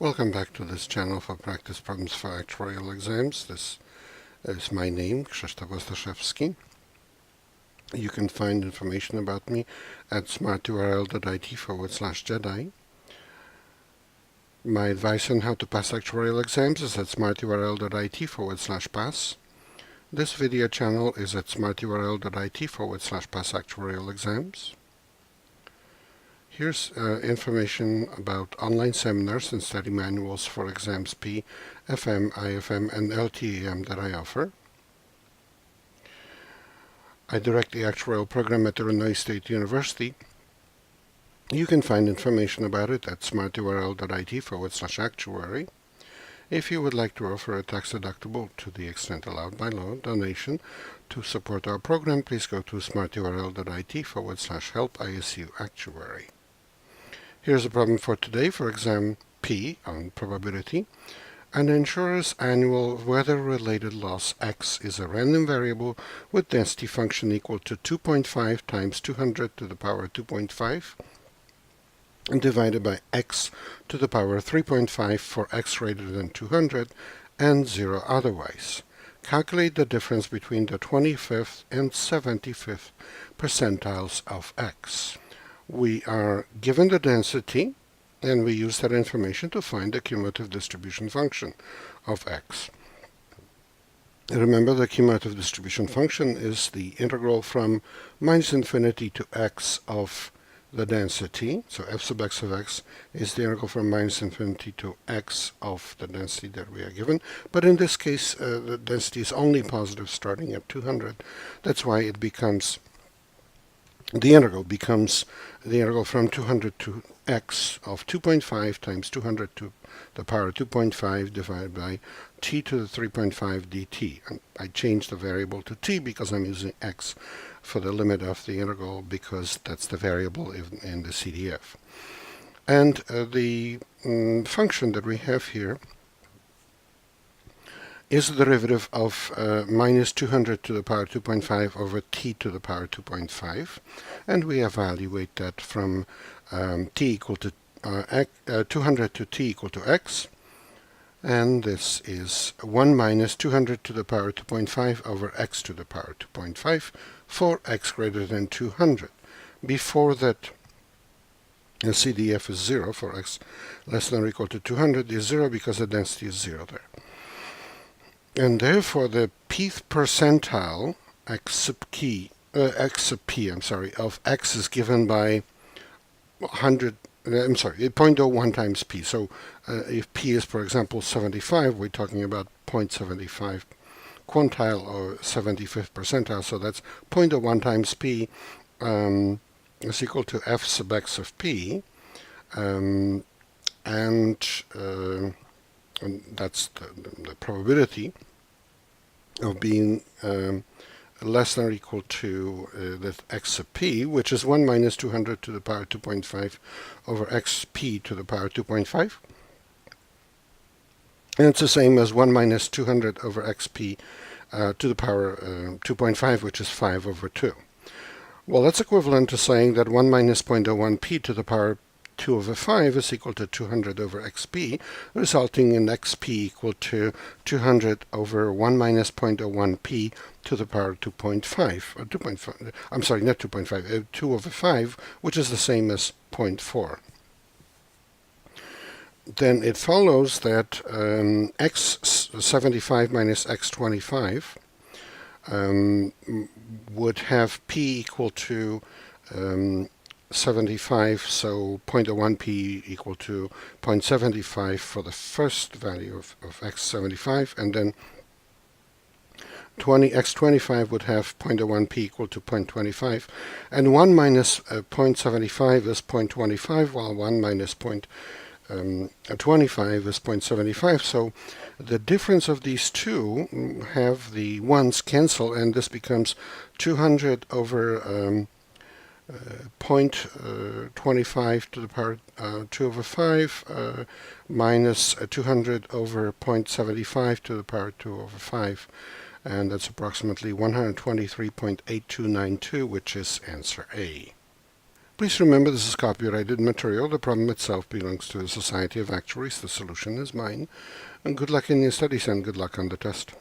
Welcome back to this channel for practice problems for actuarial exams. This is my name, Krzysztof Ostaszewski. You can find information about me at smarturl.it/Jedi. My advice on how to pass actuarial exams is at smarturl.it/pass. This video channel is at smarturl.it/pass actuarial exams. Here's information about online seminars and study manuals for exams P, FM, IFM, and LTEM that I offer. I direct the actuarial program at Illinois State University. You can find information about it at smarturl.it/actuary. If you would like to offer a tax-deductible, to the extent allowed by law, donation to support our program, please go to smarturl.it/help ISU actuary. Here's a problem for today for exam P on probability. An insurer's annual weather-related loss X is a random variable with density function equal to 2.5 times 200 to the power 2.5 and divided by X to the power 3.5 for X greater than 200 and 0 otherwise. Calculate the difference between the 25th and 75th percentiles of X. We are given the density, and we use that information to find the cumulative distribution function of X. Remember, the cumulative distribution function is the integral from minus infinity to x of the density. So f sub x of x is the integral from minus infinity to x of the density that we are given. But in this case, the density is only positive starting at 200. That's why it becomes the integral from 200 to x of 2.5 times 200 to the power 2.5 divided by t to the 3.5 dt. And I changed the variable to t because I'm using x for the limit of the integral because that's the variable in the CDF. And the function that we have here is the derivative of minus 200 to the power 2.5 over t to the power 2.5, and we evaluate that from t equal to 200 to t equal to x, and this is 1 minus 200 to the power 2.5 over x to the power 2.5 for x greater than 200. Before that, the CDF is 0 for x less than or equal to 200 is 0 because the density is 0 there. And therefore, the pth percentile x sub p, of x is given by 0.01 times p. So if p is, for example, 75, we're talking about 0.75 quantile or 75th percentile. So that's 0.01 times p is equal to f sub x of p, and that's the probability of being less than or equal to the x sub p, which is 1 minus 200 to the power 2.5 over xp to the power 2.5. And it's the same as 1 minus 200 over xp to the power 2.5, which is 5 over 2. Well, that's equivalent to saying that 1 minus 0.01 p to the power 2 over 5 is equal to 200 over xp, resulting in xp equal to 200 over 1 minus 0.01 p to the power 2.5, or 2.5, I'm sorry, not 2.5, 2 over 5, which is the same as 0.4. Then it follows that x75 minus x25 would have p equal to 75, so 0.01 p equal to 0.75 for the first value of x75, and then x25 would have 0.01 p equal to 0.25, and 1 minus 0.75 is 0.25, while 1 minus 0.25 is 0.75, so the difference of these two have the ones cancel, and this becomes 200 over 0.25 to the power 2 over 5 minus 200 over 0.75 to the power 2 over 5, and that's approximately 123.8292, which is answer A. Please remember this is copyrighted material. The problem itself belongs to the Society of Actuaries. The solution is mine. And good luck in your studies and good luck on the test.